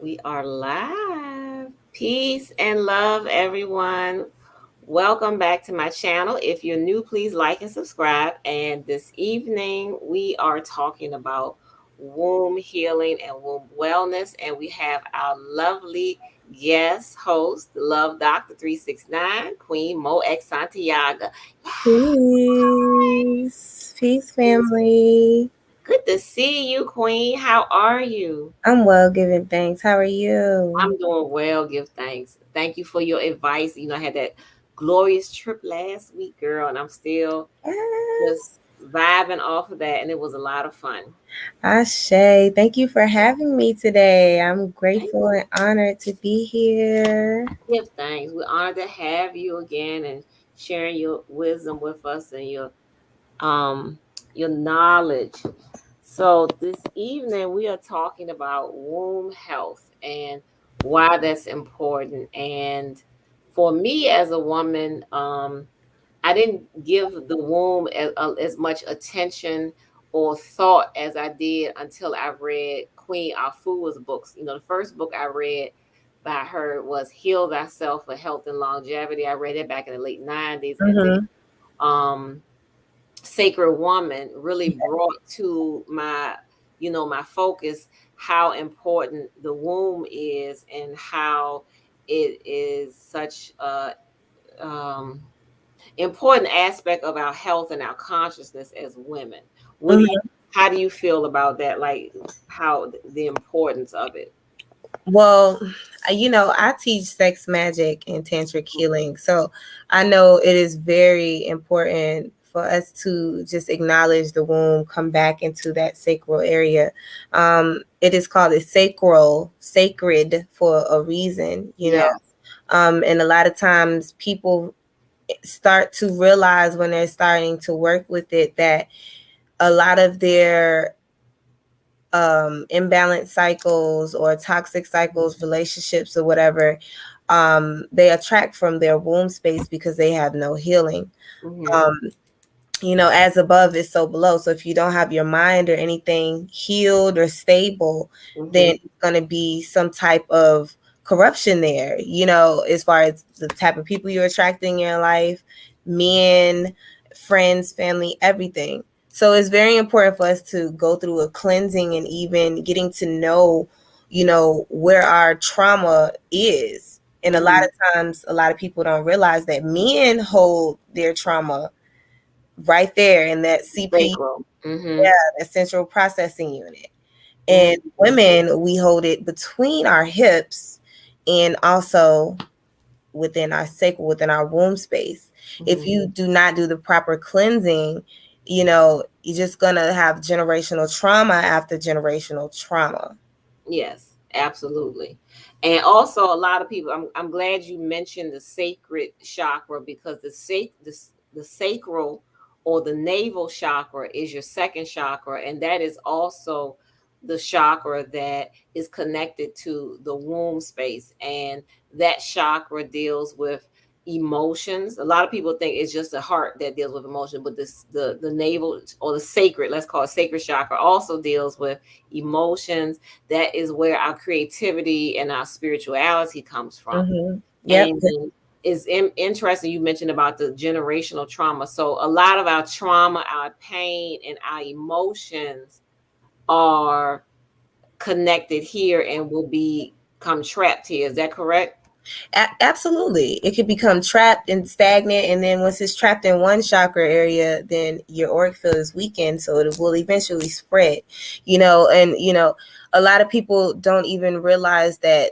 We are live. Peace and love, everyone. Welcome back to my channel. If you're new, please like and subscribe. And this evening, we are talking about womb healing and womb wellness. And we have our lovely guest host, Love Doctor 369, Queen Mo X Santiago. Peace. Peace, family. Good to see you, Queen. How are you? I'm well, giving thanks. How are you? I'm doing well, give thanks. Thank you for your advice. I had that glorious trip last week, girl, and I'm still Yes. just vibing off of that, and it was a lot of fun. Ashe. Thank you for having me today. I'm Thank grateful you. and honored to be here. Give thanks. We're honored to have you again and sharing your wisdom with us and um your knowledge. So this evening we are talking about womb health and why that's important. And for me as a woman, I didn't give the womb as much attention or thought as I did until I read Queen Afua's books. The first book I read by her was Heal Thyself for Health and Longevity. I read it back in the late 90s. And then Mm-hmm. um, Sacred Woman really brought to my focus how important the womb is and how it is such a um, important aspect of our health and our consciousness as women. Mm-hmm. How do you feel about that? Like how the importance of it? Well, I teach sex magic and tantric healing. So I know it is very important for us to just acknowledge the womb, come back into that sacral area. It is called a sacred for a reason, Yeah. and a lot of times people start to realize when they're starting to work with it that a lot of their imbalanced cycles or toxic cycles, relationships, or whatever, they attract from their womb space because they have no healing. Mm-hmm. Um, as above is so below. So if you don't have your mind or anything healed or stable, Mm-hmm. then it's going to be some type of corruption there, as far as the type of people you're attracting in your life, men, friends, family, everything. So it's very important for us to go through a cleansing and even getting to know, where our trauma is. And a lot Mm-hmm. of times, a lot of people don't realize that men hold their trauma right there in that CP, Sacral. Mm-hmm. yeah, that central processing unit. And Mm-hmm. women, we hold it between our hips and also within our sacral, within our womb space. If Mm-hmm. you do not do the proper cleansing, you're just gonna have generational trauma after generational trauma. Yes, absolutely. And also a lot of people, I'm glad you mentioned the sacred chakra because the sacral or the navel chakra is your second chakra, and that is also the chakra that is connected to the womb space. And that chakra deals with emotions. A lot of people think it's just the heart that deals with emotion, but the navel or the sacred, let's call it sacred chakra, also deals with emotions. That is where our creativity and our spirituality comes from. Mm-hmm. Yep. And it's interesting you mentioned about the generational trauma. So a lot of our trauma, our pain, and our emotions are connected here and will become trapped here. Is that correct? Absolutely. It could become trapped and stagnant. And then once it's trapped in one chakra area, then your auric field is weakened. So it will eventually spread, and a lot of people don't even realize that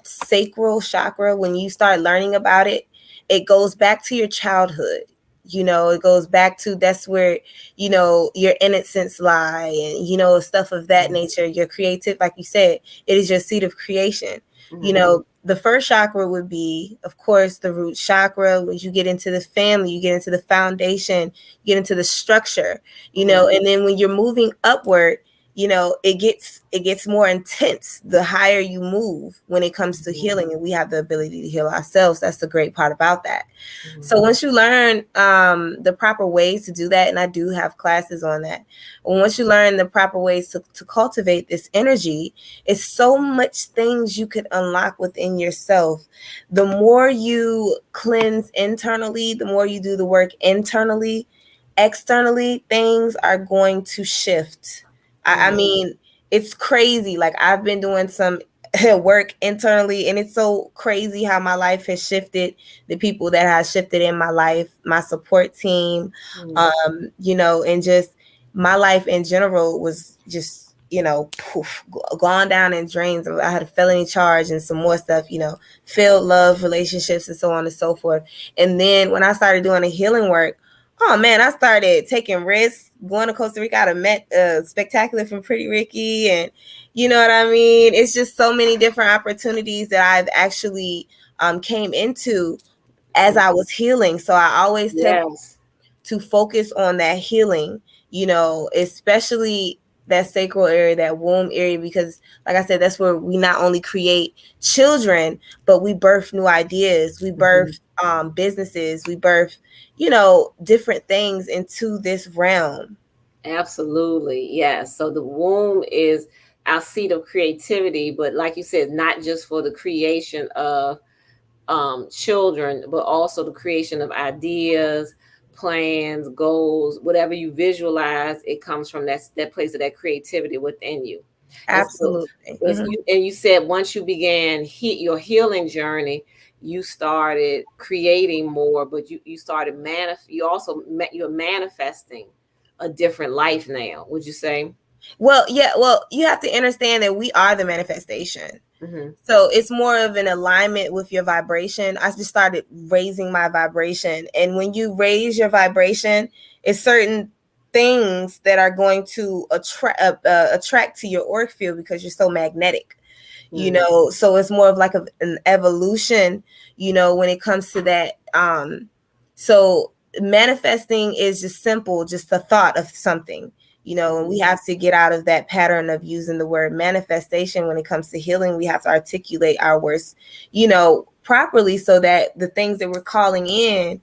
sacral chakra, when you start learning about it, it goes back to your childhood. It goes back to that's where, your innocence lie and, stuff of that nature. Your creative, like you said, it is your seat of creation. Mm-hmm. The first chakra would be, of course, the root chakra. When you get into the family, you get into the foundation, you get into the structure, Mm-hmm. and then when you're moving upward, it gets more intense the higher you move when it comes to healing, and we have the ability to heal ourselves. That's the great part about that. So once you learn the proper ways to do that, and I do have classes on that, once you learn the proper ways to cultivate this energy, it's so much things you could unlock within yourself. The more you cleanse internally, the more you do the work internally, externally, things are going to shift. I mean, it's crazy. Like, I've been doing some work internally, and it's so crazy how my life has shifted, the people that have shifted in my life, my support team, and just my life in general was just, poof, gone down in drains. I had a felony charge and some more stuff, failed love relationships and so on and so forth. And then when I started doing the healing work, oh man, I started taking risks, going to Costa Rica. I met Spectacular from Pretty Ricky, and you know what I mean? It's just so many different opportunities that I've actually came into as I was healing. So I always tell people to focus on that healing, especially that sacral area, that womb area, because like I said, that's where we not only create children, but we birth new ideas, we birth businesses, we birth, different things into this realm. Absolutely. Yes. So the womb is our seat of creativity, but like you said, not just for the creation of children, but also the creation of ideas, plans, goals, whatever you visualize, it comes from that place of that creativity within you. And so, Absolutely. you said once you began your healing journey, you started creating more, but you started you're manifesting a different life now. Would you say? Well, yeah. Well, you have to understand that we are the manifestation. So it's more of an alignment with your vibration. I just started raising my vibration. And when you raise your vibration, it's certain things that are going to attract to your auric field because you're so magnetic. So it's more of like an evolution, when it comes to that. So manifesting is just simple, just the thought of something, and we have to get out of that pattern of using the word manifestation. When it comes to healing, we have to articulate our words, properly, so that the things that we're calling in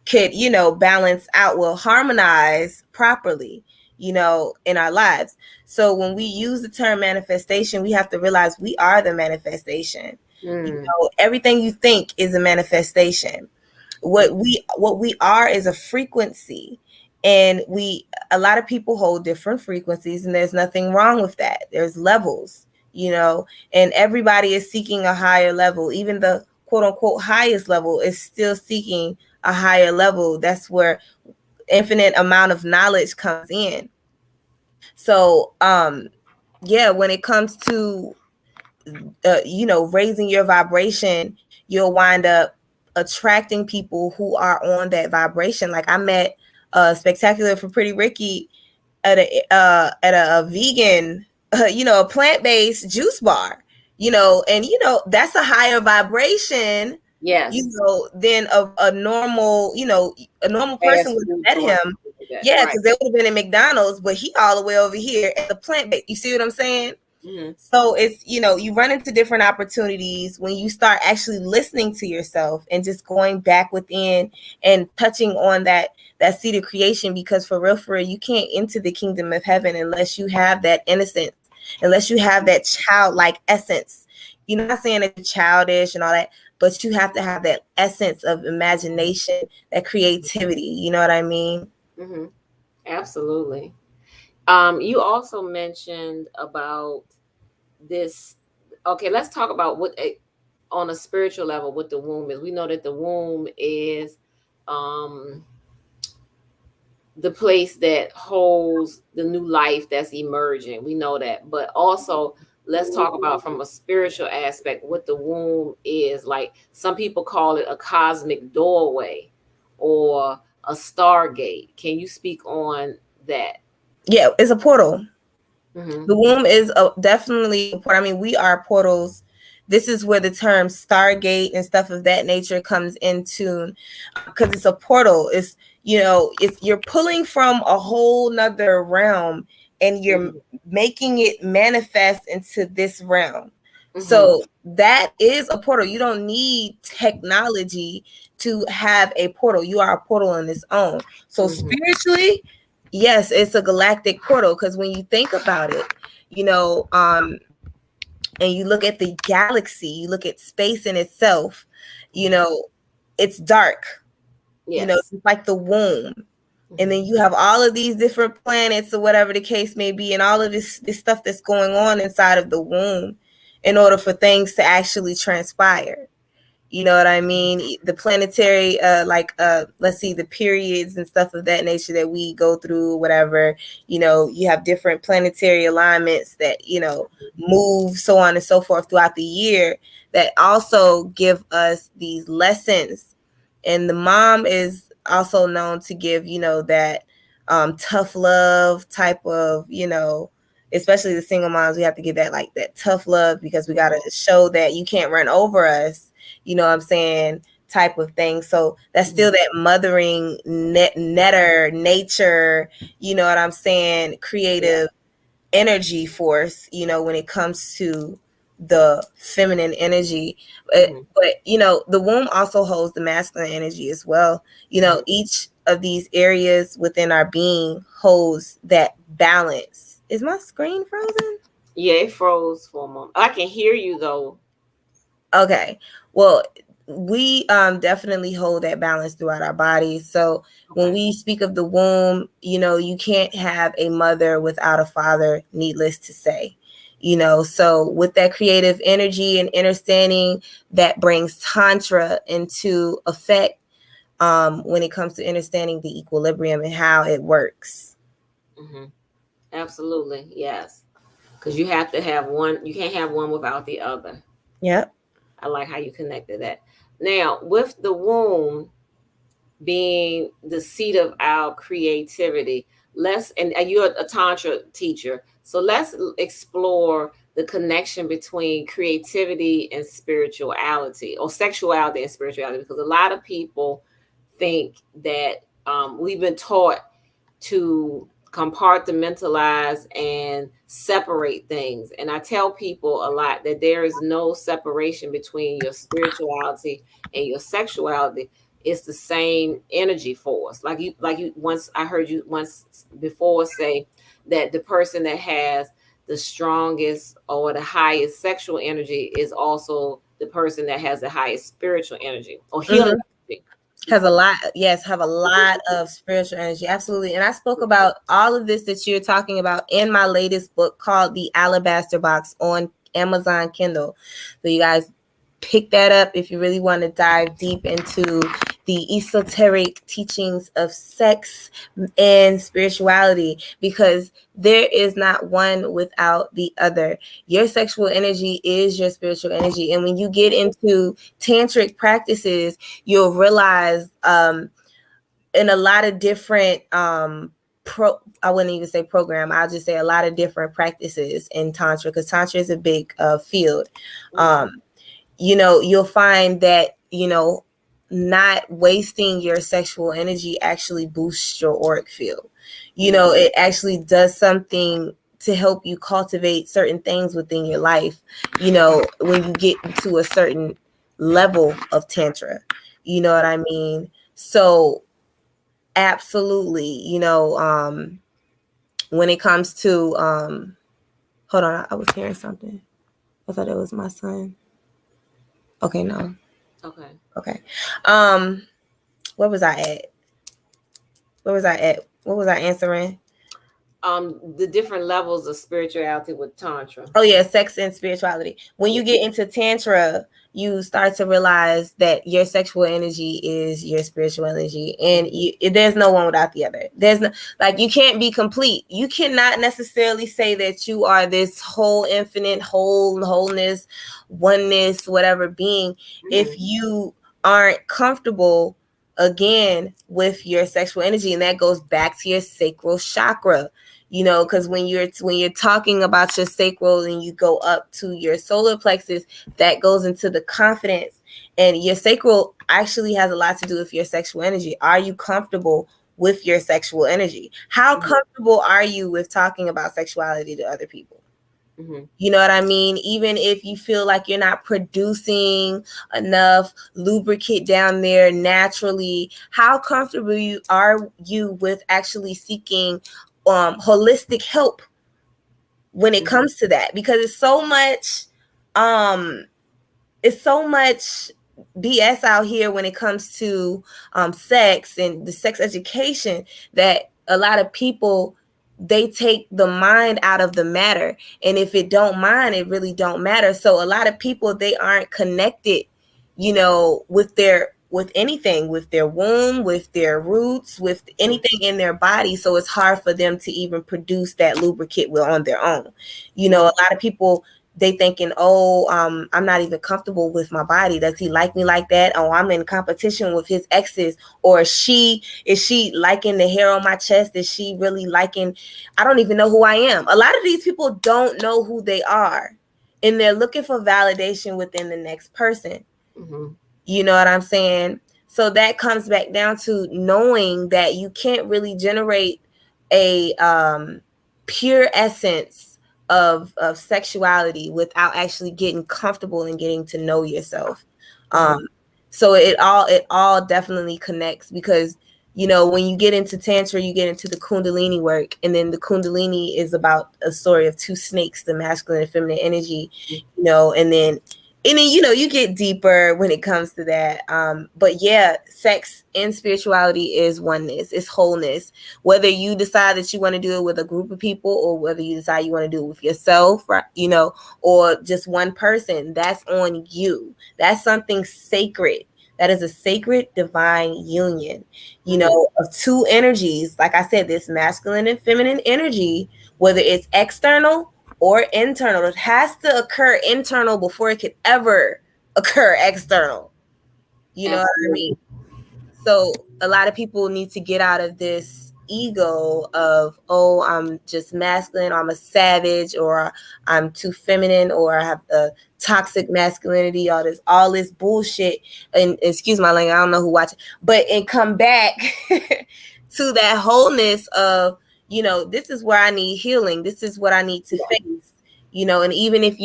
could, balance out, will harmonize properly, in our lives. So when we use the term manifestation, we have to realize we are the manifestation. Everything you think is a manifestation. What we are is a frequency, and a lot of people hold different frequencies, and there's nothing wrong with that. There's levels, and everybody is seeking a higher level. Even the quote unquote highest level is still seeking a higher level. That's where infinite amount of knowledge comes in. So yeah, when it comes to raising your vibration, you'll wind up attracting people who are on that vibration. Like, I met Spectacular for Pretty Ricky at a vegan, a plant-based juice bar, and that's a higher vibration, than a normal, a normal person would have met him. Yeah, because they would have been in McDonald's, but he all the way over here at the plant-based. You see what I'm saying? So it's, you run into different opportunities when you start actually listening to yourself and just going back within and touching on that seed of creation. Because for real, you can't enter the kingdom of heaven unless you have that innocence, unless you have that childlike essence. You're not saying that you're childish and all that, but you have to have that essence of imagination, that creativity. You know what I mean? Absolutely. You also mentioned about this. Okay, let's talk about on a spiritual level, what the womb is. We know that the womb is the place that holds the new life that's emerging. We know that. But also, let's talk about from a spiritual aspect what the womb is. Like, some people call it a cosmic doorway or a stargate. Can you speak on that? Yeah, it's a portal. The womb is definitely a portal. I mean, we are portals. This is where the term stargate and stuff of that nature comes into, because it's a portal. It's, it's, you're pulling from a whole nother realm and you're Mhm. making it manifest into this realm. Mhm. So that is a portal. You don't need technology to have a portal. You are a portal on its own. So Mhm. spiritually, yes, it's a galactic portal, because when you think about it, you know, and you look at the galaxy, you look at space in itself, you Mhm. know, it's dark, you know, Yes. it's like the womb. And Mhm. then you have all of these different planets or whatever the case may be, and all of this stuff that's going on inside of the womb in order for things to actually transpire. You know what I mean? The planetary, let's see, the periods and stuff of that nature that we go through, whatever, you know, you have different planetary alignments that, you know, move, so on and so forth throughout the year, that also give us these lessons. And the mom is also known to give, you know, that tough love type of, you know, especially the single moms, we have to give that, like, that tough love, because we got to show that you can't run over us, you know what I'm saying, type of thing. So that's still Mhm. that mothering netter nature, you know what I'm saying, Yeah. creative energy force, you know, when it comes to the feminine energy. Mhm. But you know, the womb also holds the masculine energy as well. You know, Mhm. each of these areas within our being holds that balance. Is my screen frozen? Yeah, it froze for a moment. I can hear you though. Okay. Well, we definitely hold that balance throughout our bodies. So when Okay. we speak of the womb, you know, you can't have a mother without a father, needless to say. You know, so with that creative energy and understanding, that brings Tantra into effect when it comes to understanding the equilibrium and how it works. Mhm. Absolutely. Yes. Because you have to have one. You can't have one without the other. Yep. I like how you connected that. Now, with the womb being the seat of our creativity, and you're a Tantra teacher, so let's explore the connection between creativity and spirituality, or sexuality and spirituality, because a lot of people think that we've been taught to compartmentalize and separate things. And I tell people a lot that there is no separation between your spirituality and your sexuality. It's the same energy force. Like you once I heard you once before say that the person that has the strongest or the highest sexual energy is also the person that has the highest spiritual energy or healing Mm-hmm. energy. Has a Because lot, yes, have a lot of spiritual energy, absolutely. And I spoke about all of this that you're talking about in my latest book called The Alabaster Box on Amazon Kindle. So you guys pick that up if you really want to dive deep into the esoteric teachings of sex and spirituality, because there is not one without the other. Your sexual energy is your spiritual energy, and when you get into tantric practices, you'll realize in a lot of different I wouldn't even say program, I'll just say a lot of different practices in tantra, because tantra is a big field. Mhm. um you know, you'll find that, you know, not wasting your sexual energy actually boosts your auric field. You know, Mhm. it actually does something to help you cultivate certain things within your life, you know, when you get to a certain level of tantra. You know what I mean? So absolutely, you know, when it comes to hold on, I was hearing something. I thought it was my son. Okay, no. Okay. Okay. Um where was I at? Where was I at? What was I answering? The different levels of spirituality with Tantra. Oh yeah, sex and spirituality. When Yeah. you get into tantra, you start to realize that your sexual energy is your spiritual energy, and there's no one without the other. There's no, like, you can't be complete. You cannot necessarily say that you are this whole infinite wholeness, oneness, whatever being, if Mhm. you aren't comfortable again with your sexual energy. And that goes back to your sacral chakra, you know, because when you're talking about your sacral and you go up to your solar plexus, that goes into the confidence. And your sacral actually has a lot to do with your sexual energy. Are you comfortable with your sexual energy. How comfortable are you with talking about sexuality to other people? You know what I mean? Even if you feel like you're not producing enough lubricant down there naturally, how comfortable are you with actually seeking holistic help when it comes to that? Because um it's so much BS out here when it comes to sex and the sex education, that a lot of people, they take the mind out of the matter, and if it don't mind, it really don't matter. So a lot of people, they aren't connected, with anything, with their womb, with their roots, with anything in their body. So it's hard for them to even produce that lubricant on their own. A lot of people, they thinking, oh, I'm not even comfortable with my body. Does he like me like that? Oh, I'm in competition with his exes. Or is she liking the hair on my chest? Is she really liking, I don't even know who I am. A lot of these people don't know who they are, and they're looking for validation within the next person. You know what I'm saying? So that comes back down to knowing that you can't really generate a pure essence of sexuality without actually getting comfortable and getting to know yourself. So it all definitely connects, because when you get into Tantra, you get into the Kundalini work, and then the Kundalini is about a story of two snakes, the masculine and feminine energy, and then you get deeper when it comes to that. But yeah, sex and spirituality is oneness, it's wholeness. Whether you decide that you want to do it with a group of people, or whether you decide you want to do it with yourself, or just one person, that's on you. That's something sacred. That is a sacred divine union, of two energies. Like I said, this masculine and feminine energy, whether it's external or internal. It has to occur internal before it could ever occur external. You know what I mean? So a lot of people need to get out of this ego of, oh, I'm just masculine, or I'm a savage, or I'm too feminine, or I have a toxic masculinity, all this bullshit. And excuse my language, I don't know who watches, and come back to that wholeness of, this is where I need healing. This is what I need to face, and even if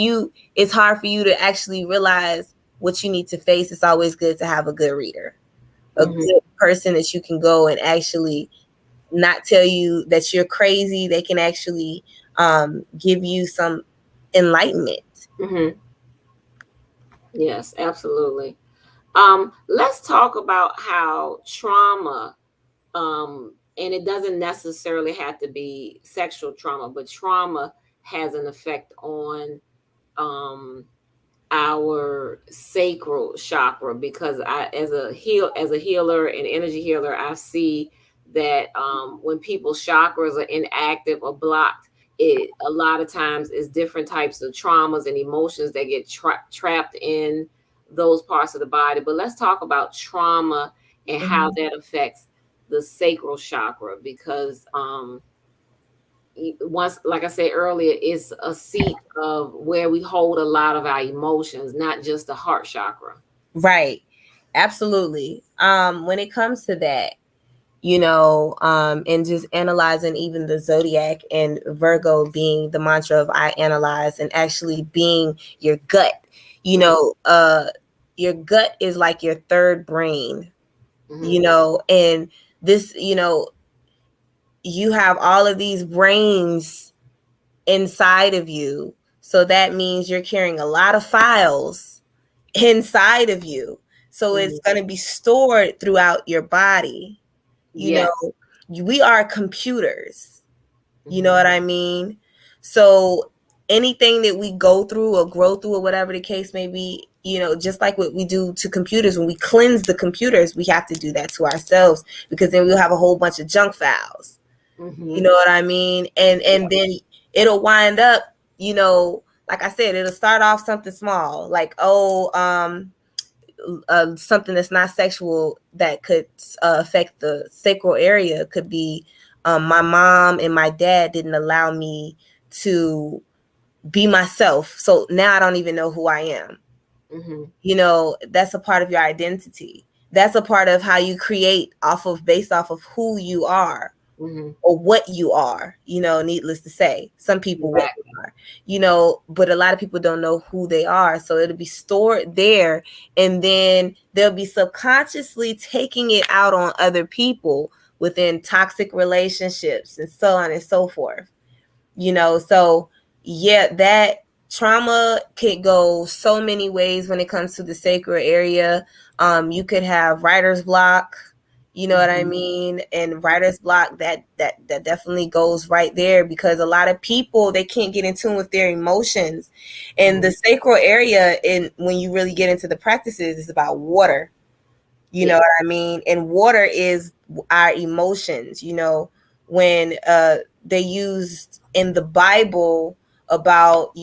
it's hard for you to actually realize what you need to face, it's always good to have a good reader, a good person that you can go and actually not tell you that you're crazy. They can actually give you some enlightenment. Yes, absolutely. Let's talk about how trauma, and it doesn't necessarily have to be sexual trauma, but trauma has an effect on our sacral chakra, because as a healer and energy healer, I see that when people's chakras are inactive or blocked, it a lot of times is different types of traumas and emotions that get trapped in those parts of the body. But let's talk about trauma and how that affects the sacral chakra, because once, like I said earlier, it's a seat of where we hold a lot of our emotions, not just the heart chakra. Right. Absolutely. When it comes to that, and just analyzing even the zodiac, and Virgo being the mantra of I analyze, and actually being your gut, your gut is like your third brain, and this, you have all of these brains inside of you. So that means you're carrying a lot of files inside of you. So it's going to be stored throughout your body. We are computers. You know what I mean? So anything that we go through or grow through, or whatever the case may be, just like what we do to computers, when we cleanse the computers, we have to do that to ourselves, because then we'll have a whole bunch of junk files. You know what I mean? And then it'll wind up, like I said, it'll start off something small, like, something that's not sexual that could affect the sacral area. Could be my mom and my dad didn't allow me to be myself, so now I don't even know who I am. That's a part of your identity that's a part of how you create based off of who you are Mm-hmm. or what you are, needless to say. Some people what they Exactly. are, but a lot of people don't know who they are. So it'll be stored there, and then they'll be subconsciously taking it out on other people within toxic relationships and so on and so forth. So yeah, that trauma could go so many ways when it comes to the sacral area. You could have writer's block, you know what I Mm-hmm. mean? And writer's block, that definitely goes right there, because a lot of people, they can't get in tune with their emotions. And Mm-hmm. the sacral area, in when you really get into the practices, is about water. You know Yeah. what I mean? And water is our emotions. When they used in the Bible about,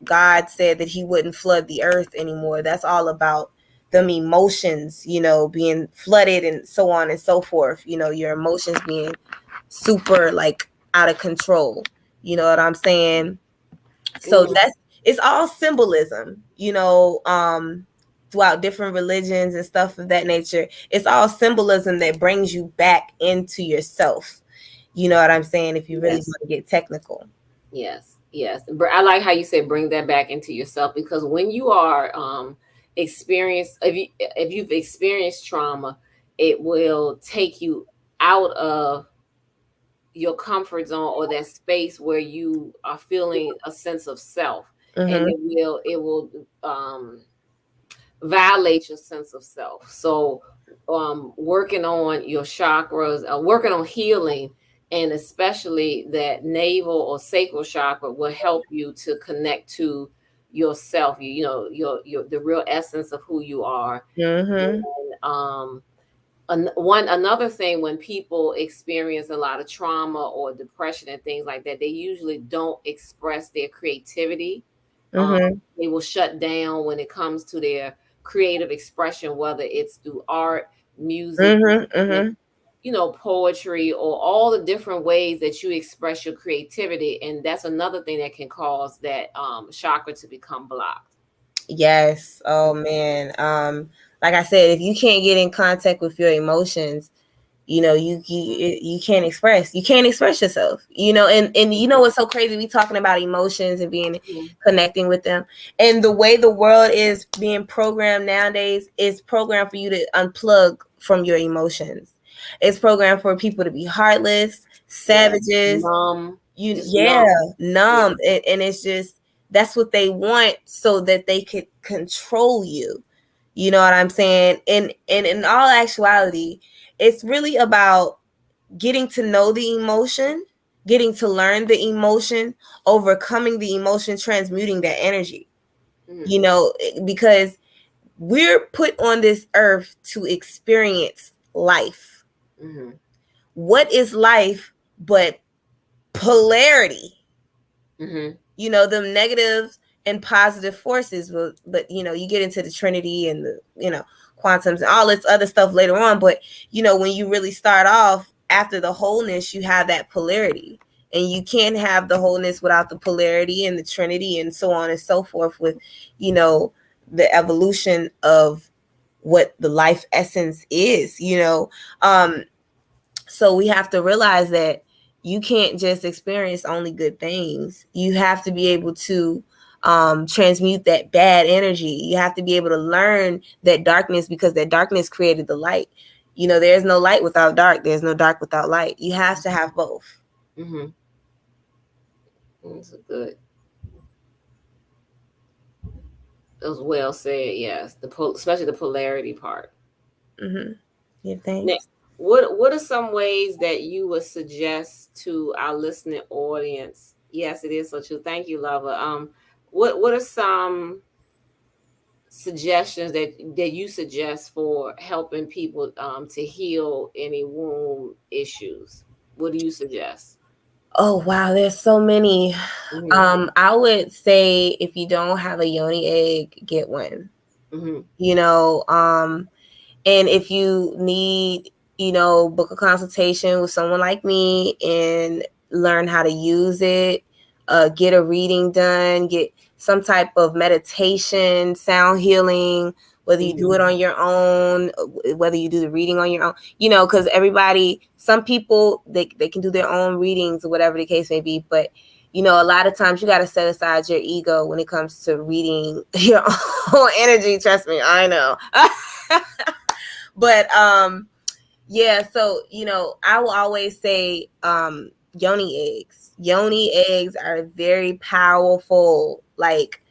God said that he wouldn't flood the earth anymore. That's all about them emotions, being flooded and so on and so forth. Your emotions being super like out of control. You know what I'm saying? So Mm-hmm. it's all symbolism, throughout different religions and stuff of that nature. It's all symbolism that brings you back into yourself. You know what I'm saying? If you really Yes. want to get technical. Yes. Yes. I like how you said bring that back into yourself, because when you are experienced, if you've experienced trauma, it will take you out of your comfort zone, or that space where you are feeling a sense of self, and Mm-hmm. it will violate your sense of self. So working on your chakras, working on healing, and especially that navel or sacral chakra will help you to connect to yourself, your the real essence of who you are. Mm-hmm. And another thing, when people experience a lot of trauma or depression and things like that, they usually don't express their creativity. um, Mm-hmm. they will shut down when it comes to their creative expression, whether it's through art, music, Mm-hmm. Mm-hmm. poetry, or all the different ways that you express your creativity. And that's another thing that can cause that chakra to become blocked. Yes. Oh man. Like I said, if you can't get in contact with your emotions, you can't express yourself, and what's so crazy, we talking about emotions and being Mhm. connecting with them, and the way the world is being programmed nowadays is programmed for you to unplug from your emotions. It's programmed for people to be heartless, Yeah, savages, numb, you just yeah, numb. Yeah. numb, and it's just that's what they want so that they could control you. You know what I'm saying? And in all actuality, it's really about getting to know the emotion, getting to learn the emotion, overcoming the emotion, transmuting that energy. Mhm. Because we're put on this earth to experience life. Mhm. What is life but polarity? Mhm. Them negative and positive forces, but you get into the trinity and the quantums and all this other stuff later on, but when you really start off after the wholeness, you have that polarity, and you can't have the wholeness without the polarity and the trinity and so on and so forth, with the evolution of what the life essence is. So we have to realize that you can't just experience only good things. You have to be able to transmute that bad energy. You have to be able to learn that darkness, because that darkness created the light. There's no light without dark. There's no dark without light. You have to have both. Mhm. That's a good. That was well said. Yes, especially the polarity part. Mm-hmm. Yeah, Now, thanks. what are some ways that you would suggest to our listening audience? Yes, it is so true. Thank you, Lover. What are some suggestions that you suggest for helping people to heal any womb issues? What do you suggest? Oh wow, there's so many. Mm-hmm. I would say if you don't have a Yoni egg, get one. Mm-hmm. You know, and if you need, book a consultation with someone like me and learn how to use it, get a reading done, some type of meditation, sound healing, whether you do it on your own, whether you do the reading on your own, you know, because some people, they can do their own readings or whatever the case may be. But, you know, a lot of times you got to set aside your ego when it comes to reading your own energy. Trust me, I know. But, yeah, so, you know, I will always say yoni eggs. Yoni eggs are very powerful. Like,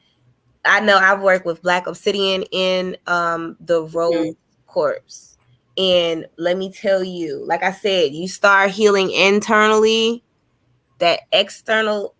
I know I've worked with black obsidian in the rose quartz. And let me tell you, like I said, you start healing internally, that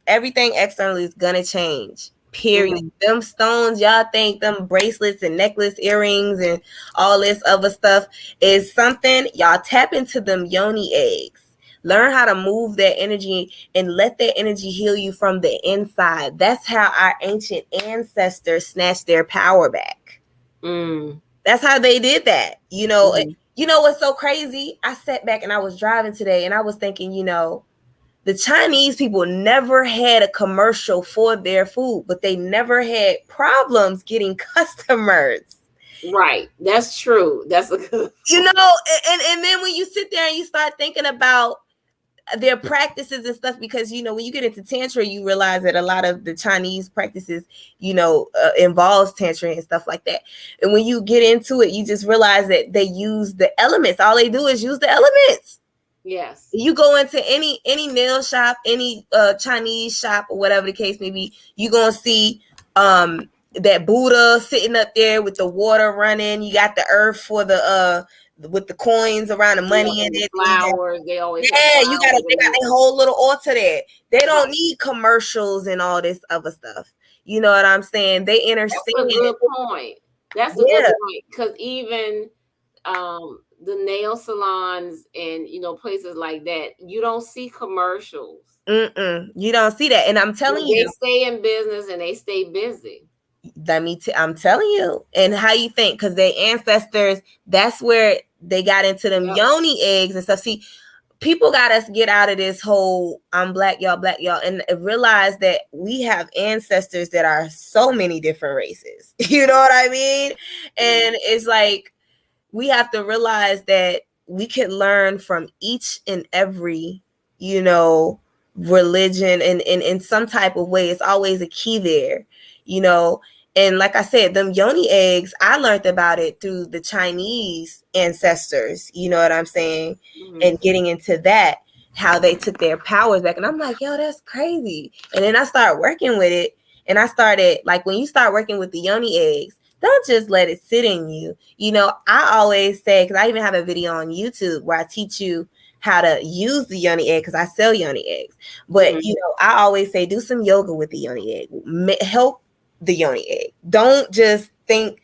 everything externally is gonna change. Period. Them stones, y'all think them bracelets and necklace earrings and all this other stuff is something. Y'all tap into them yoni eggs. Learn how to move that energy and let that energy heal you from the inside. That's how our ancient ancestors snatched their power back. That's how they did that. You know, you know what's so crazy? I sat back and I was driving today and I was thinking, you know, the Chinese people never had a commercial for their food, but they never had problems getting customers. Right. That's true. That's a good. You know, and then when you sit there and you start thinking about their practices and stuff, because, you know, when you get into Tantra, you realize that a lot of the Chinese practices, you know, involves Tantra and stuff like that. And when you get into it, you just realize that they use the elements. All they do is use the elements. Yes. You go into any nail shop, any Chinese shop or whatever the case may be, you're going to see that Buddha sitting up there with the water running. You got the earth for the with the coins around the money in it. Flowers, they always you got they got their whole little altar there. They don't need commercials and all this other stuff. You know what I'm saying? They understand. That's a good point. That's a good point, because even the nail salons and, you know, places like that, you don't see commercials. You don't see that. And I'm telling you, they stay in business and they stay busy. I'm telling you. And how you think? Because their ancestors, that's where they got into them yoni eggs and stuff. See, people got us get out of this whole I'm black, y'all, and realize that we have ancestors that are so many different races. You know what I mean? And it's like, we have to realize that we can learn from each and every, you know, religion and in some type of way. It's always a key there, you know. And like I said, them yoni eggs, I learned about it through the Chinese ancestors, you know what I'm saying? And getting into that, how they took their powers back. And I'm like, yo, that's crazy. And then I started working with it. And I started, like, when you start working with the yoni eggs, don't just let it sit in you. You know, I always say, because I even have a video on YouTube where I teach you how to use the yoni egg, because I sell yoni eggs. But, you know, I always say, do some yoga with the yoni egg. Help the yoni egg. Don't just think,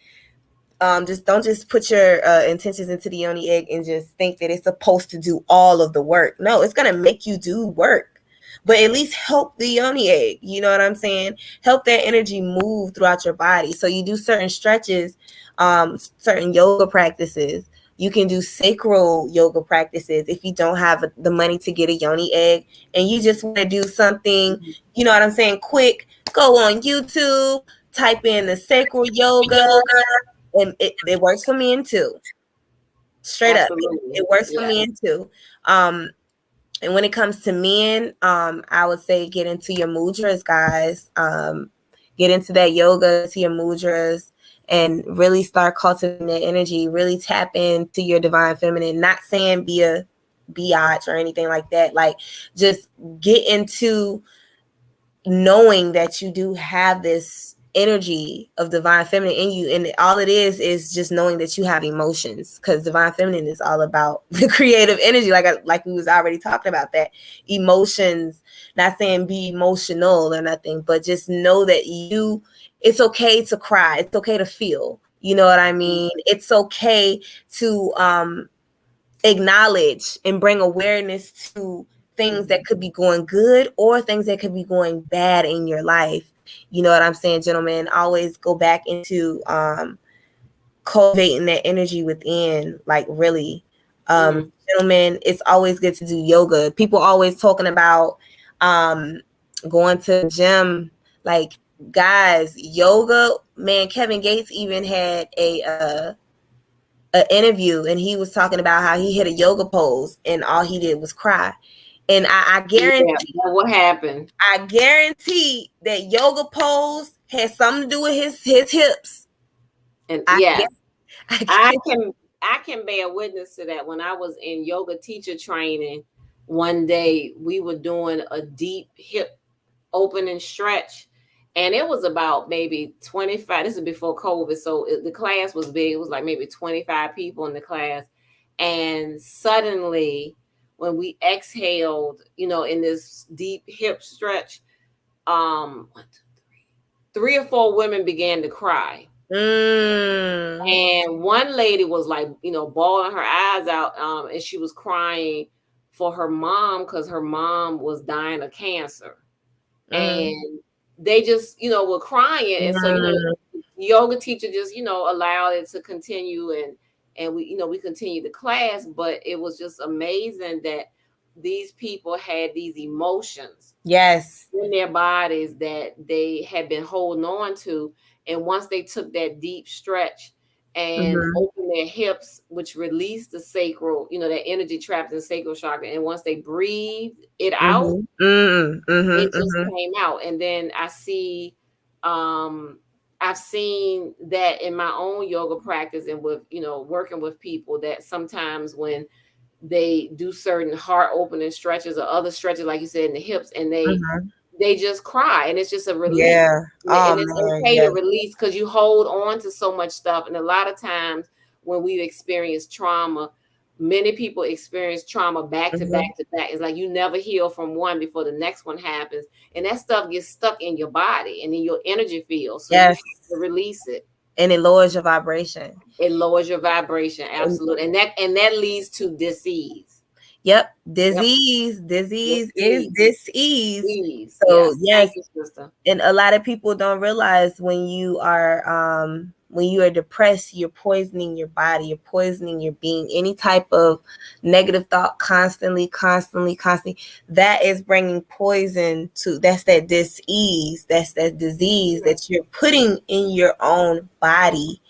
don't just put your intentions into the yoni egg and just think that it's supposed to do all of the work. No, it's going to make you do work. But at least help the yoni egg. You know what I'm saying? Help that energy move throughout your body. So you do certain stretches, certain yoga practices. You can do sacral yoga practices if you don't have the money to get a yoni egg and you just want to do something, you know what I'm saying, quick. Go on YouTube, type in the sacral yoga, and it works for men too. Straight Absolutely. Up, it works for men too. And when it comes to men, I would say get into your mudras, guys. Get into that yoga, to your mudras, and really start cultivating that energy. Really tap into your divine feminine. Not saying be a biatch or anything like that. Like, just get into knowing that you do have this energy of divine feminine in you, and all it is just knowing that you have emotions, because divine feminine is all about the creative energy, like we was already talking about, that emotions. Not saying be emotional or nothing, but just know that it's okay to cry, it's okay to feel, you know what I mean? It's okay to acknowledge and bring awareness to things that could be going good or things that could be going bad in your life. You know what I'm saying, gentlemen? Always go back into cultivating that energy within, like, really. Gentlemen, it's always good to do yoga. People always talking about going to the gym. Like, guys, yoga, man, Kevin Gates even had a interview, and he was talking about how he hit a yoga pose and all he did was cry. And I Yeah, guarantee, what happened? I guarantee that yoga pose has something to do with his hips. And I yes, guess I I guess. can bear witness to that. When I was in yoga teacher training, one day we were doing a deep hip open and stretch, and it was about maybe 25. This is before COVID, so the class was big. It was like maybe 25 people in the class, and suddenly when we exhaled, in this deep hip stretch, one, two, three or four women began to cry. Mm, And one lady was like, bawling her eyes out, and she was crying for her mom because her mom was dying of cancer. mm, And they just, were crying. And so, mm. yoga teacher just, allowed it to continue, and we continued the class, but it was just amazing that these people had these emotions Yes. in their bodies that they had been holding on to. And once they took that deep stretch and Mm-hmm. opened their hips, which released the sacral, that energy trapped in the sacral chakra, and once they breathed it out, Mm-hmm. Mm-hmm. it Mm-hmm. just Mm-hmm. came out. And then um I've seen that in my own yoga practice, and with working with people, that sometimes when they do certain heart opening stretches or other stretches, like you said, in the hips, and Mm-hmm. they just cry, and it's just a release. Yeah. And Oh it's man. okay to Yes. release, because you hold on to so much stuff. And a lot of times when we've experienced trauma, many people experience trauma back to Mm-hmm. back to back. It's like you never heal from one before the next one happens, and that stuff gets stuck in your body and in your energy field, so you Yes. have to release it. And it lowers your vibration. It lowers your vibration, And, absolutely. And that leads to disease. yep. Yep. Disease is Disease. disease. Disease. So Yes, thank yes, you, sister. and a lot of people don't realize when you are depressed, you're poisoning your body, you're poisoning your being. Any type of negative thought, constantly, that is bringing poison to, that's that dis-ease, that's that disease that you're putting in your own body.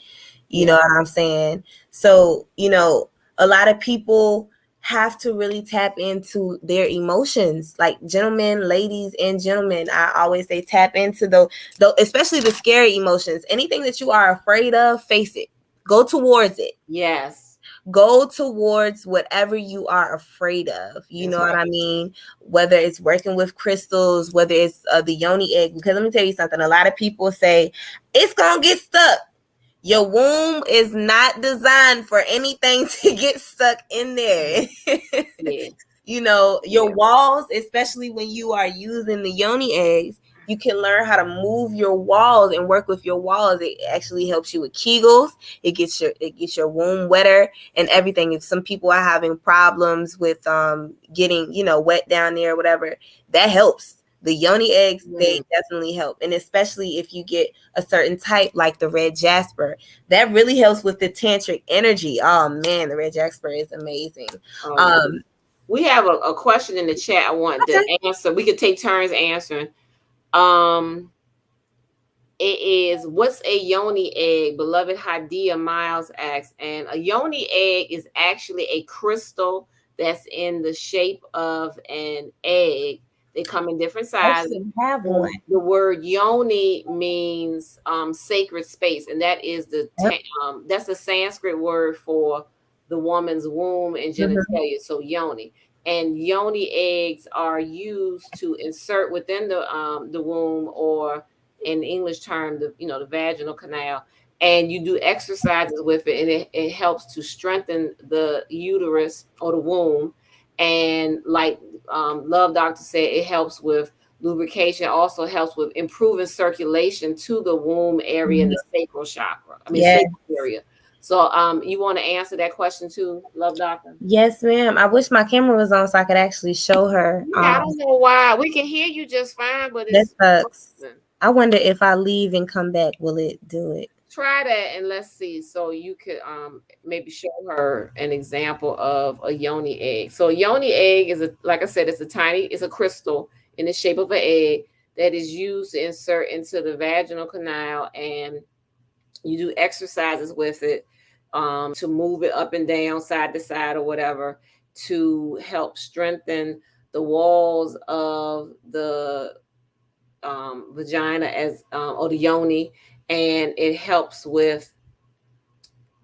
You know Yeah. what I'm saying? So, a lot of people have to really tap into their emotions. Like, gentlemen, ladies, and gentlemen, I always say tap into the especially the scary emotions. Anything that you are afraid of, face it. Go towards it. Yes. Go towards whatever you are afraid of. You That's know what right. I mean? Whether it's working with crystals, whether it's the Yoni egg. Because let me tell you something. A lot of people say it's gonna get stuck. Your womb is not designed for anything to get stuck in there. Yeah. Your Yeah. walls, especially when you are using the Yoni eggs, you can learn how to move your walls and work with your walls. It actually helps you with Kegels. It gets your womb wetter and everything. If some people are having problems with getting wet down there or whatever, that helps. The Yoni eggs, they Mm. definitely help. And especially if you get a certain type like the red jasper, that really helps with the tantric energy. Oh man, the red jasper is amazing. Oh yeah. Um, We have a question in the chat I want to okay. answer. We could take turns answering. Um, it is, what's a yoni egg? Beloved Hadia Miles asks. And a yoni egg is actually a crystal that's in the shape of an egg. They come in different I sizes. actually have one. And the word yoni means sacred space, and that is Yep. that's a Sanskrit word for the woman's womb and Mm-hmm. genitalia. So yoni. And yoni eggs are used to insert within the womb, or in English term, the vaginal canal. And you do exercises with it, and it helps to strengthen the uterus or the womb. And like Love Doctor said, it helps with lubrication, also helps with improving circulation to the womb area and the sacral chakra. I mean, Yes. sacral area. So you want to answer that question too, Love Doctor? Yes, ma'am. I wish my camera was on so I could actually show her. Yeah, I don't know why. We can hear you just fine, but That it's sucks. frozen. I wonder if I leave and come back, will it do it? Try that and let's see. So you could maybe show her an example of a yoni egg. So a yoni egg is, like I said, it's a crystal in the shape of an egg that is used to insert into the vaginal canal, and you do exercises with it to move it up and down, side to side, or whatever, to help strengthen the walls of the vagina or the yoni, and it helps with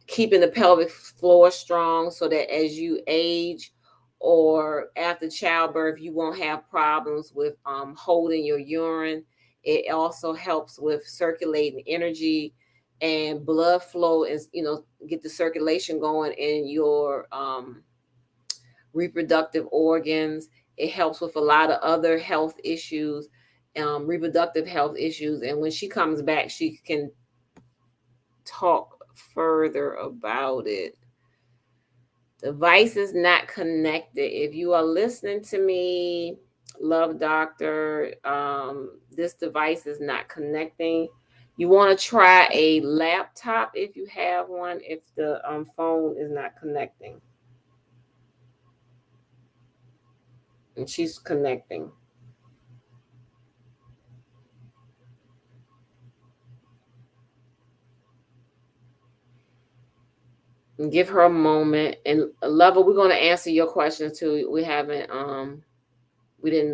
keeping the pelvic floor strong, so that as you age or after childbirth, you won't have problems with holding your urine. It also helps with circulating energy and blood flow, and get the circulation going in your reproductive organs. It helps with a lot of other health issues, reproductive health issues. And when she comes back, she can talk further about it. Device is not connected. If you are listening to me, love doctor, this device is not connecting. You want to try a laptop if you have one, if the phone is not connecting. And she's connecting. And give her a moment. And Lover, we're going to answer your questions too. We haven't we didn't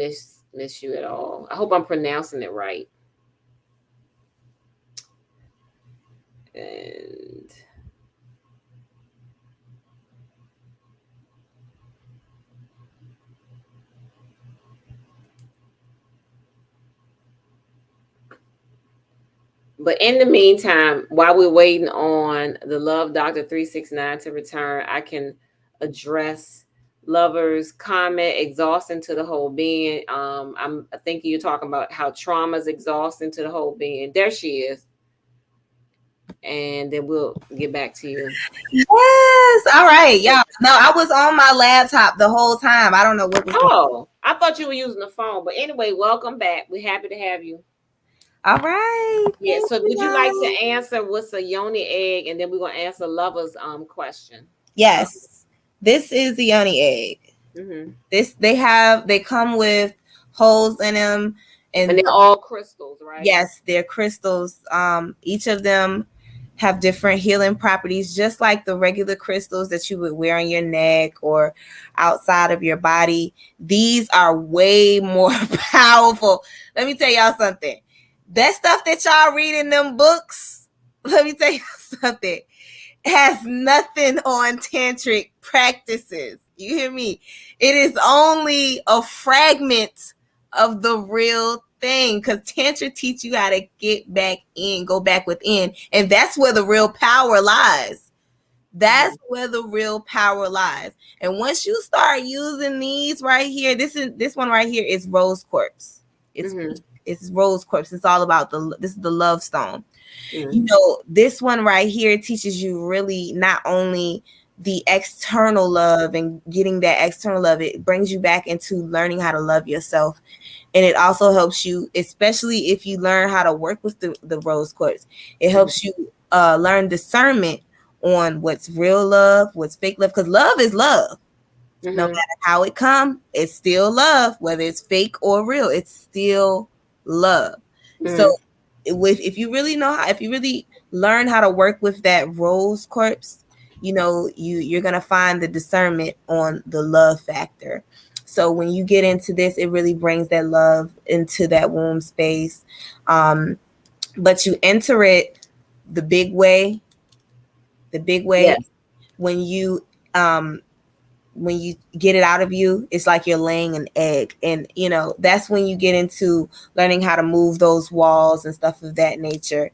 miss you at all. I hope I'm pronouncing it right. And but in the meantime, while we're waiting on the Love Doctor 369 to return, I can address Lover's comment, exhausting to the whole being. I'm thinking you're talking about how trauma is exhausting to the whole being. There she is. And then we'll get back to you. Yes. All right. Y'all. No, I was on my laptop the whole time. I don't know what was going on. I thought you were using the phone. But anyway, welcome back. We're happy to have you. All right. Yeah. So would you like to answer what's a Yoni egg? And then we're going to answer Lover's question. Yes. This is the Yoni egg. Mm-hmm. They come with holes in them. And they're all crystals, right? Yes, they're crystals. Each of them have different healing properties, just like the regular crystals that you would wear on your neck or outside of your body. These are way more powerful. Let me tell y'all something. That stuff that y'all read in them books, let me tell you something, has nothing on tantric practices. You hear me? It is only a fragment of the real thing, because Tantra teach you how to get back in, go back within, and that's where the real power lies. That's where the real power lies. And once you start using these right here, this one right here is rose quartz. It's rose quartz. It's all about this is the love stone. You know, this one right here teaches you really not only the external love and getting that external love, it brings you back into learning how to love yourself. And it also helps you, especially if you learn how to work with the rose quartz, it helps you learn discernment on what's real love, what's fake love, because love is love. No matter how it comes, it's still love, whether it's fake or real, it's still love. So if you really know how, if you really learn how to work with that rose quartz, you know, you're going to find the discernment on the love factor. So when you get into this, it really brings that love into that womb space. But you enter it the big way. The big way, yes. When you get it out of you, it's like you're laying an egg. And, you know, that's when you get into learning how to move those walls and stuff of that nature.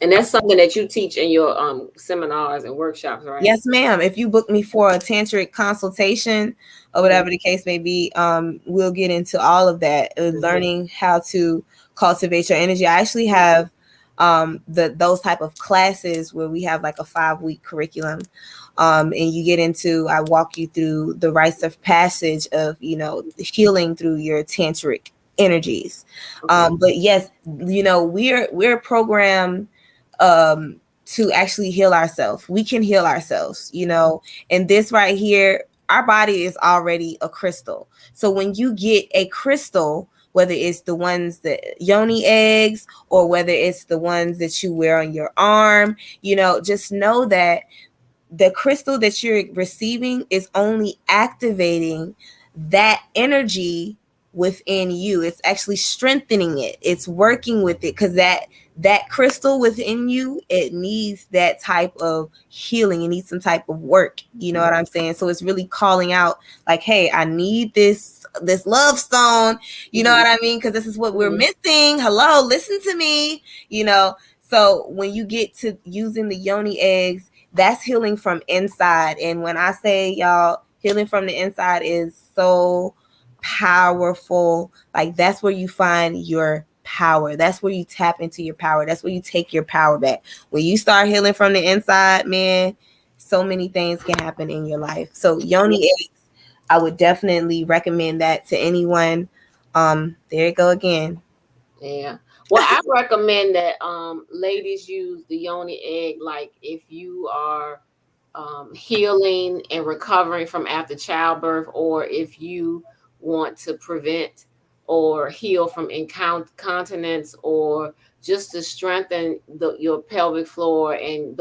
And that's something that you teach in your seminars and workshops, right? Yes, ma'am. If you book me for a tantric consultation or whatever the case may be, we'll get into all of that, learning how to cultivate your energy. I actually have those type of classes where we have like a 5-week curriculum. And you get into, I walk you through the rites of passage of, you know, healing through your tantric energies. But yes, you know, we're programmed to actually heal ourselves. We can heal ourselves, you know, and this right here, our body is already a crystal. So when you get a crystal whether it's the ones that Yoni eggs or whether it's the ones that you wear on your arm, just know that the crystal that you're receiving is only activating that energy within you. It's actually strengthening it. It's working with it because that crystal within you, it needs that type of healing. It needs some type of work. You know what I'm saying? So it's really calling out like, hey, I need this love stone. You know what I mean? Because this is what we're missing. Hello, listen to me. So when you get to using the Yoni eggs, that's healing from inside. And when I say, y'all, healing from the inside is so powerful. Like, that's where you find your power. That's where you tap into your power. That's where you take your power back. When you start healing from the inside, man, so many things can happen in your life. So Yoni eggs, I would definitely recommend that to anyone. There you go again. Yeah. Well, I recommend that ladies use the Yoni egg like if you are healing and recovering from after childbirth, or if you want to prevent or heal from incontinence, or just to strengthen your pelvic floor and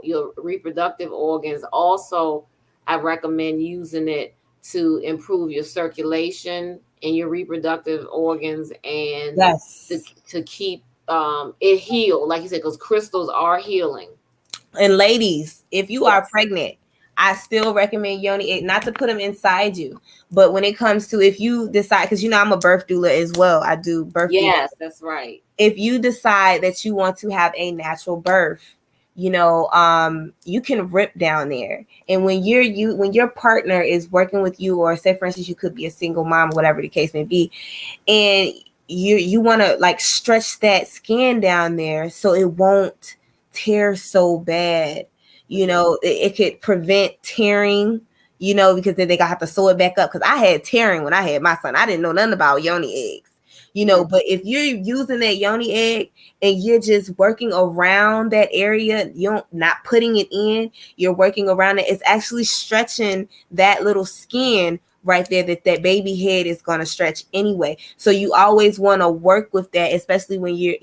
your reproductive organs. Also, I recommend using it to improve your circulation and your reproductive organs, and Yes. to keep it healed, like you said, because crystals are healing. And ladies, if you are Yes. pregnant, I still recommend Yoni egg, not to put them inside you, but when it comes to, if you decide, because I'm a birth doula as well, I do birth doula. Yes, that's right. If you decide that you want to have a natural birth, you can rip down there. And when when your partner is working with you, or say for instance, you could be a single mom, whatever the case may be, and you want to like stretch that skin down there so it won't tear so bad. It could prevent tearing, because then they gotta have to sew it back up. Because I had tearing when I had my son. I didn't know nothing about Yoni eggs. But if you're using that Yoni egg and you're just working around that area, you're not putting it in, you're working around it, it's actually stretching that little skin right there that baby head is going to stretch anyway. So you always want to work with that, especially when you're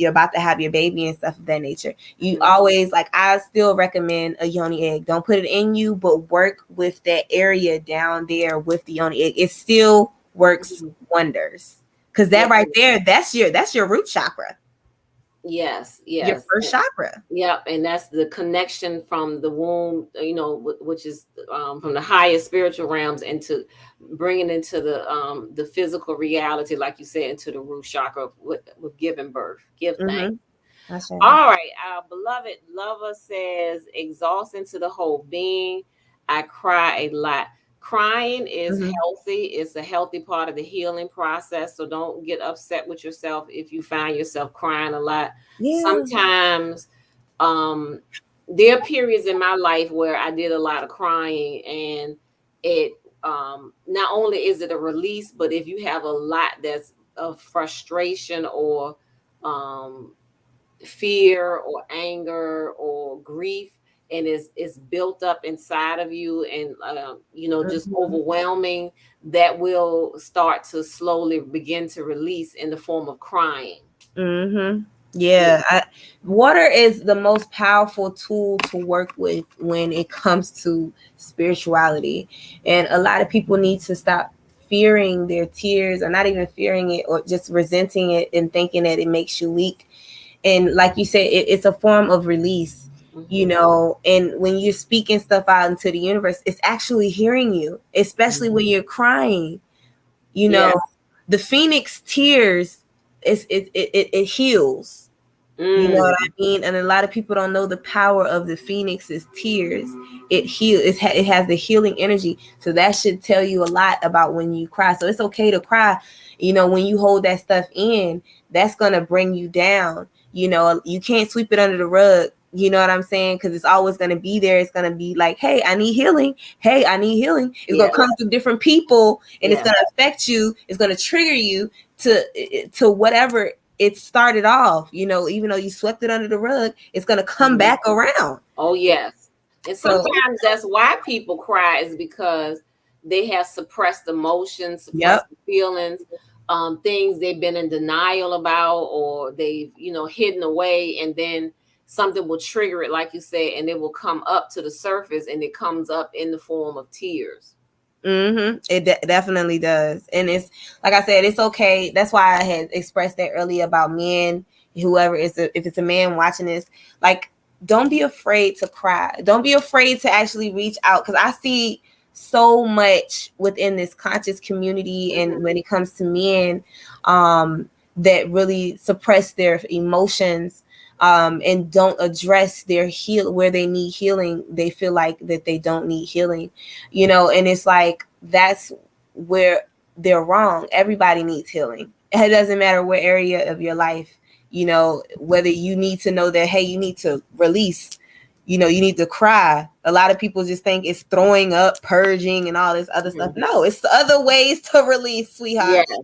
about to have your baby and stuff of that nature. You always, like, I still recommend a Yoni egg. Don't put it in you, but work with that area down there with the Yoni egg. It still works wonders, because that right there, that's your root chakra. Yes, Your yes. first chakra. Yep, and that's the connection from the womb, which is from the highest spiritual realms, into bringing into the physical reality, like you said, into the root chakra with giving birth. Give thanks. All right, our beloved lover says, exhausting to the whole being. I cry a lot. Crying is healthy. It's a healthy part of the healing process. So don't get upset with yourself if you find yourself crying a lot. Yeah. Sometimes there are periods in my life where I did a lot of crying, and it not only is it a release, but if you have a lot that's of frustration or fear or anger or grief, and it's built up inside of you, and just overwhelming, that will start to slowly begin to release in the form of crying. Yeah, water is the most powerful tool to work with when it comes to spirituality, and a lot of people need to stop fearing their tears, or not even fearing it, or just resenting it and thinking that it makes you weak. And like you said, it's a form of release, and when you're speaking stuff out into the universe, it's actually hearing you, especially when you're crying. The phoenix tears, it heals. You know what I mean? And a lot of people don't know the power of the phoenix's tears. It heals. It has the healing energy. So that should tell you a lot about when you cry. So it's okay to cry. When you hold that stuff in, that's going to bring you down. You can't sweep it under the rug. You know what I'm saying? Because it's always going to be there. It's going to be like, hey, I need healing. Hey, I need healing. It's going to come to different people, and it's going to affect you. It's going to trigger you to whatever it started off. Even though you swept it under the rug, it's going to come back around. Oh, yes. And sometimes that's why people cry, is because they have suppressed emotions, suppressed Yep. feelings, things they've been in denial about, or they've, hidden away, and then something will trigger it, like you said, and it will come up to the surface, and it comes up in the form of tears. It definitely does. And it's like I said, it's okay. That's why I had expressed that earlier about men, whoever is, if it's a man watching this, like, don't be afraid to cry. Don't be afraid to actually reach out. Because I see so much within this conscious community, and when it comes to men, that really suppress their emotions, and don't address their where they need healing. They feel like that they don't need healing, and it's like, that's where they're wrong. Everybody needs healing. It doesn't matter what area of your life, whether you need to know that, hey, you need to release, you need to cry. A lot of people just think it's throwing up, purging, and all this other stuff. No, it's other ways to release, sweetheart. Yes.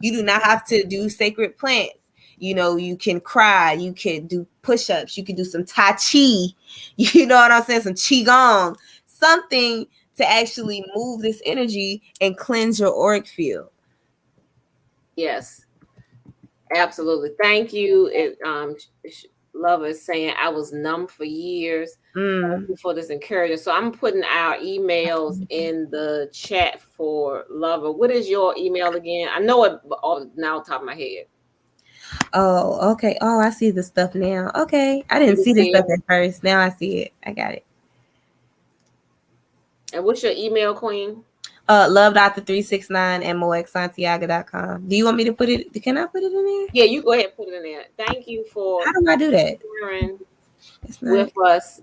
You do not have to do sacred plants. You can cry, you can do push-ups, you can do some Tai Chi, you know what I'm saying? Some Qigong, something to actually move this energy and cleanse your auric field. Yes, absolutely. Thank you. Love is saying, I was numb for years. Thank you for this encouragement. So I'm putting our emails in the chat for Lover. What is your email again? I know it now, top of my head. Oh, okay. Oh, I see the stuff now. Okay. I didn't see this stuff at first. Now I see it. I got it. And what's your email, Queen? Love.the369 at moexsantiago.com. Do you want me to put it? Can I put it in there? Yeah, you go ahead and put it in there. Thank you for How do I do that? sharing with us,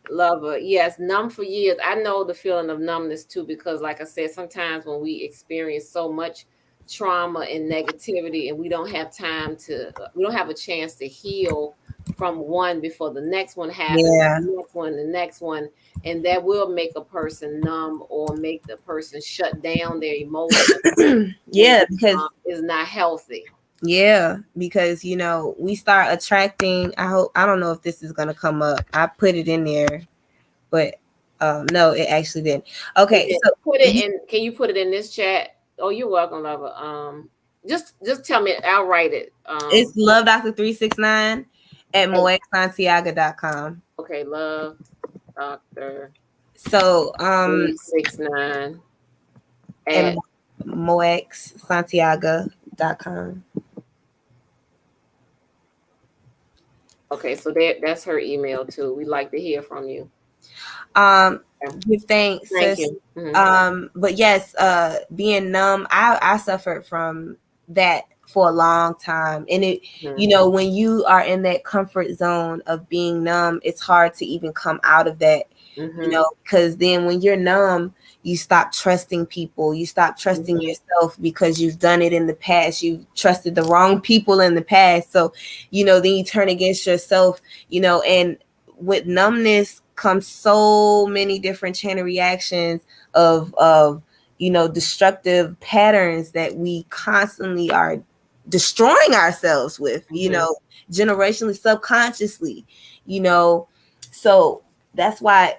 Lover. Yes, numb for years. I know the feeling of numbness too, because like I said, sometimes when we experience so much trauma and negativity, and we don't have a chance to heal from one before the next one happens, the next one, and that will make a person numb or make the person shut down their emotions. Because it's not healthy. Yeah, because we start attracting. I don't know if this is gonna come up. I put it in there, but no, it actually didn't. Okay, so put it in. Can you put it in this chat? Oh, you're welcome, Lover. Just tell me. I'll write it. It's Love Doctor 369 at moexsantiago.com. Okay, Love Doctor. So 369 at moexsantiago.com. Okay, so that's her email too. We'd like to hear from you. Give thanks. Thank you. But yes, being numb, I suffered from that for a long time. And it, when you are in that comfort zone of being numb, it's hard to even come out of that, because then when you're numb, you stop trusting people, you stop trusting yourself, because you've done it in the past. You trusted the wrong people in the past. So, then you turn against yourself, and with numbness comes so many different chain of reactions of destructive patterns that we constantly are destroying ourselves with, generationally, subconsciously, so that's why,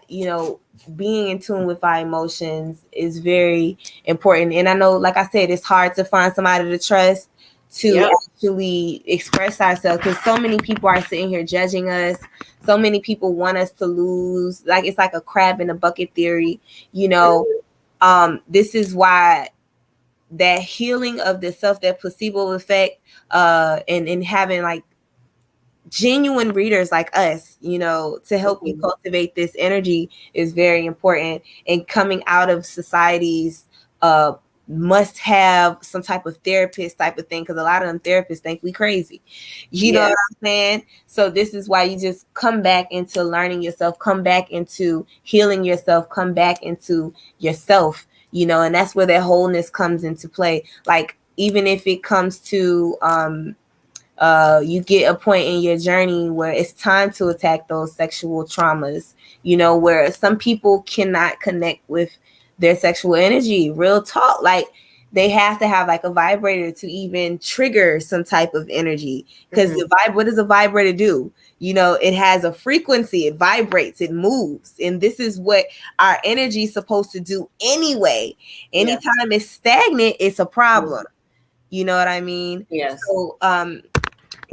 being in tune with our emotions is very important. And I know, like I said, it's hard to find somebody to trust to actually express ourselves, because so many people are sitting here judging us. So many people want us to lose. Like, it's like a crab in a bucket theory, this is why that healing of the self, that placebo effect, and having like genuine readers like us, to help you cultivate this energy is very important. And coming out of society's must have some type of therapist type of thing, because a lot of them therapists think we crazy, know what I'm saying? So this is why you just come back into learning yourself, come back into healing yourself, come back into yourself, and that's where that wholeness comes into play. Like, even if it comes to you get a point in your journey where it's time to attack those sexual traumas, where some people cannot connect with their sexual energy. Real talk. Like, they have to have like a vibrator to even trigger some type of energy. Because what does a vibrator do? You know, it has a frequency, it vibrates, it moves. And this is what our energy is supposed to do anyway. Anytime it's stagnant, it's a problem. You know what I mean? Yes. So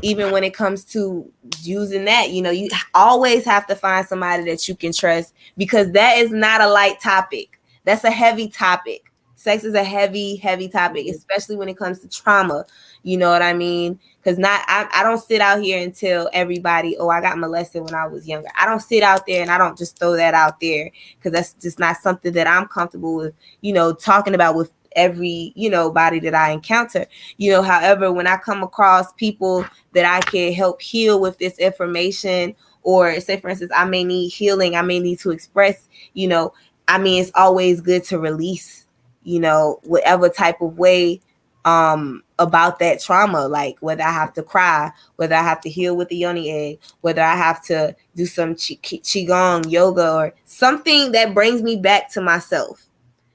even when it comes to using that, you know, you always have to find somebody that you can trust, because that is not a light topic. That's a heavy topic. Sex is a heavy topic, especially when it comes to trauma. You know what I mean? Because I don't sit out here and tell everybody, oh, I got molested when I was younger. I don't sit out there and I don't just throw that out there, because that's just not something that I'm comfortable with, you know, talking about with every, you know, body that I encounter. You know, however, when I come across people that I can help heal with this information, or say for instance, I may need healing, I may need to express, you know, I mean, it's always good to release, you know, whatever type of way about that trauma, like whether I have to cry, whether I have to heal with the Yoni Egg, whether I have to do some qigong, yoga, or something that brings me back to myself.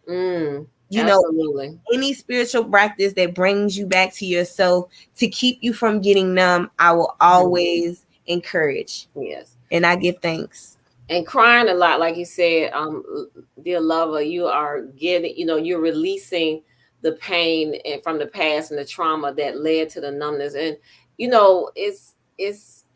You Absolutely. know, any spiritual practice that brings you back to yourself to keep you from getting numb, I will always encourage. Yes. And I give thanks. And crying a lot, like you said, dear lover, you are getting, you know, you're releasing the pain and from the past and the trauma that led to the numbness. And you know, it's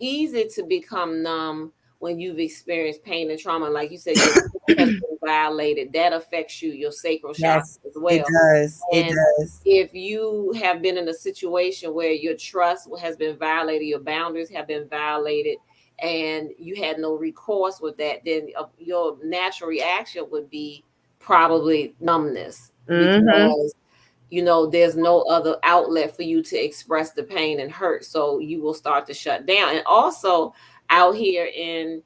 easy to become numb when you've experienced pain and trauma. Like you said, your has been violated. That affects you, your sacral chakra as well. It does. And It does. if you have been in a situation where your trust has been violated, your boundaries have been violated, and you had no recourse with that, then your natural reaction would be probably numbness, because you know there's no other outlet for you to express the pain and hurt, so you will start to shut down. And also out here in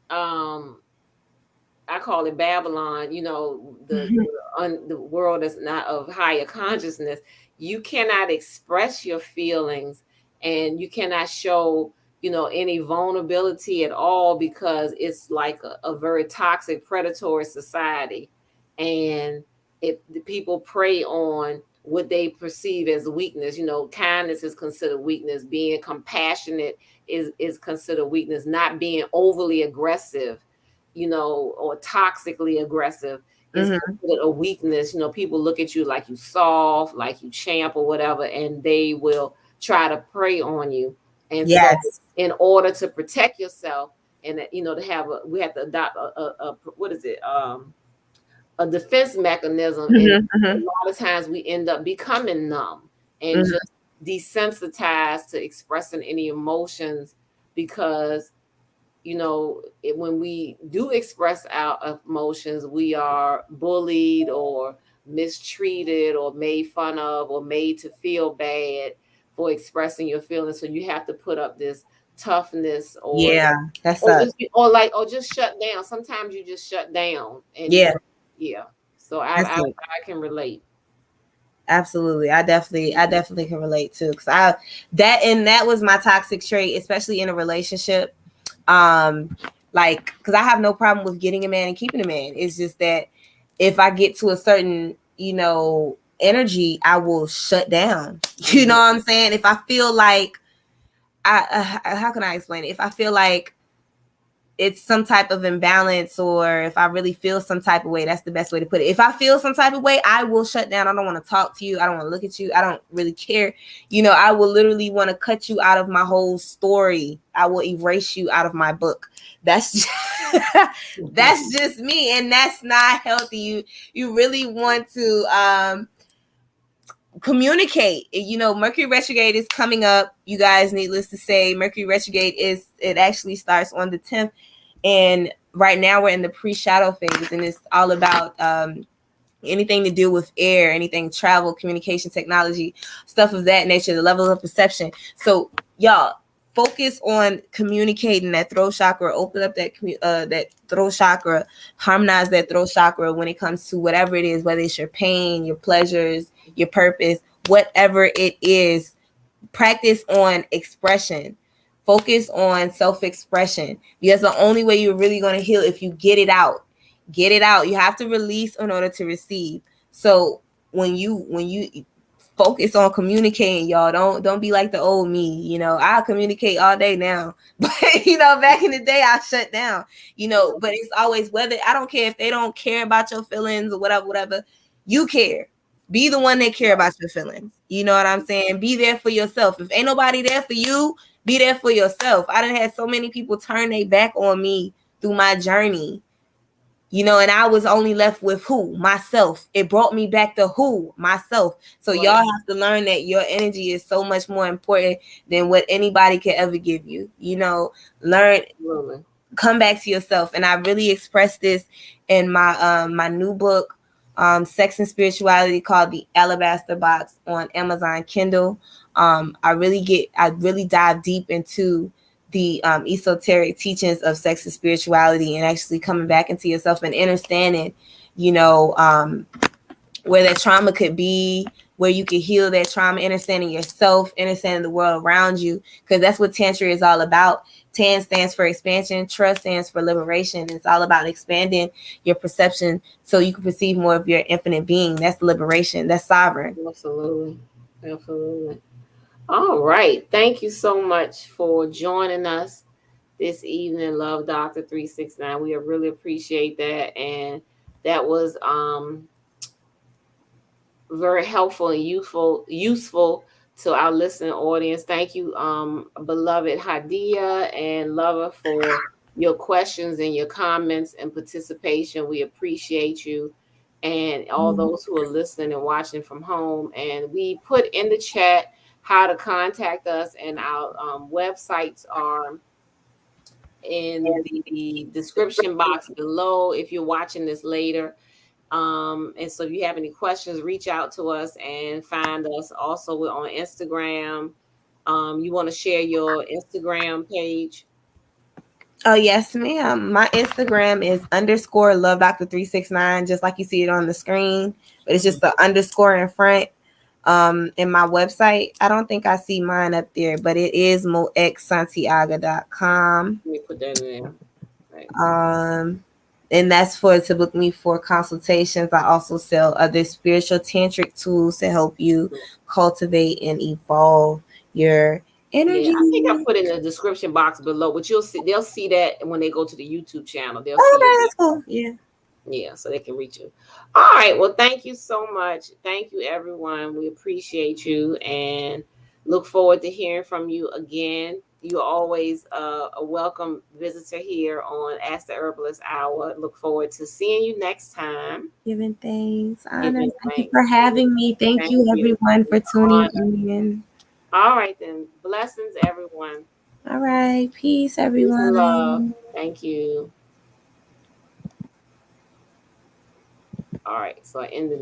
I call it Babylon, you know, the world is not of higher consciousness. You cannot express your feelings, and you cannot show, you know, any vulnerability at all, because it's like a very toxic, predatory society. And the people prey on what they perceive as weakness. You know, kindness is considered weakness. Being compassionate is considered weakness. Not being overly aggressive, you know, or toxically aggressive is considered a weakness. You know, people look at you like you soft, like you champ or whatever, and they will try to prey on you. And so in order to protect yourself, and you know, we have to adopt a what is it? A defense mechanism. And a lot of times we end up becoming numb and just desensitized to expressing any emotions, because you know, when we do express our emotions, we are bullied or mistreated or made fun of or made to feel bad for expressing your feelings. So you have to put up this toughness, or just shut down. Sometimes you just shut down, and So I can relate. Absolutely. I definitely can relate too, because that was my toxic trait, especially in a relationship. Like, because I have no problem with getting a man and keeping a man. It's just that if I get to a certain, you know, energy, I will shut down. You know what I'm saying? If I feel like how can I explain it? If I feel like it's some type of imbalance, or if I really feel some type of way, that's the best way to put it. If I feel some type of way, I will shut down. I don't want to talk to you. I don't want to look at you. I don't really care. You know, I will literally want to cut you out of my whole story. I will erase you out of my book. That's just me, and that's not healthy. You really want to communicate. You know, Mercury Retrograde is coming up. You guys, needless to say, Mercury Retrograde it actually starts on the 10th, and right now we're in the pre-shadow phase, and it's all about anything to do with air, anything travel, communication, technology, stuff of that nature, the level of perception. So y'all focus on communicating that throat chakra, open up that throat chakra, harmonize that throat chakra when it comes to whatever it is, whether it's your pain, your pleasures, your purpose, whatever it is. Practice on expression. Focus on self-expression, because the only way you're really going to heal if you get it out. Get it out. You have to release in order to receive. So when you focus on communicating, y'all. Don't be like the old me. You know, I communicate all day now, but you know, back in the day, I shut down. You know, but it's always whether I don't care if they don't care about your feelings or whatever. You care. Be the one that care about your feelings. You know what I'm saying? Be there for yourself. If ain't nobody there for you, be there for yourself. I done had so many people turn their back on me through my journey, you know, and I was only left with who? Myself. It brought me back to who? Myself. So y'all have to learn that your energy is so much more important than what anybody can ever give you. You know, learn, come back to yourself. And I really expressed this in my my new book, Sex and Spirituality, called The Alabaster Box, on Amazon Kindle. I really dive deep into the esoteric teachings of sex and spirituality, and actually coming back into yourself and understanding, you know, where that trauma could be, where you can heal that trauma, understanding yourself, understanding the world around you, because that's what Tantra is all about. Tan stands for expansion, Trust stands for liberation. It's all about expanding your perception so you can perceive more of your infinite being. That's liberation. That's sovereign. Absolutely. Absolutely. All right. Thank you so much for joining us this evening, Love Doctor 369. We really appreciate that. And that was very helpful and useful to our listening audience. Thank you, beloved Hadia and Lover, for your questions and your comments and participation. We appreciate you, and all those who are listening and watching from home. And we put in the chat how to contact us, and our websites are in the description box below if you're watching this later. And so if you have any questions, reach out to us and find us. Also, we're on Instagram. You want to share your Instagram page? Oh, yes, ma'am. My Instagram is _ Love Doctor 369, just like you see it on the screen, but it's just the underscore in front. In my website, I don't think I see mine up there, but it is moexsantiago.com. Let me put that in there. Right. And that's to book me for consultations. I also sell other spiritual tantric tools to help you cultivate and evolve your energy. Yeah, I think I put in the description box below, but they'll see that when they go to the YouTube channel. They'll see it. That's cool. Yeah, so they can reach you. All right. Well, thank you so much. Thank you, everyone. We appreciate you and look forward to hearing from you again. You're always a welcome visitor here on Ask the Herbalist Hour. Look forward to seeing you next time. Giving thanks. Honor. Thank you for having me. Thank you, everyone, for tuning in. All right, then. Blessings, everyone. All right. Peace, everyone. Peace and love. Thank you. All right. So I ended the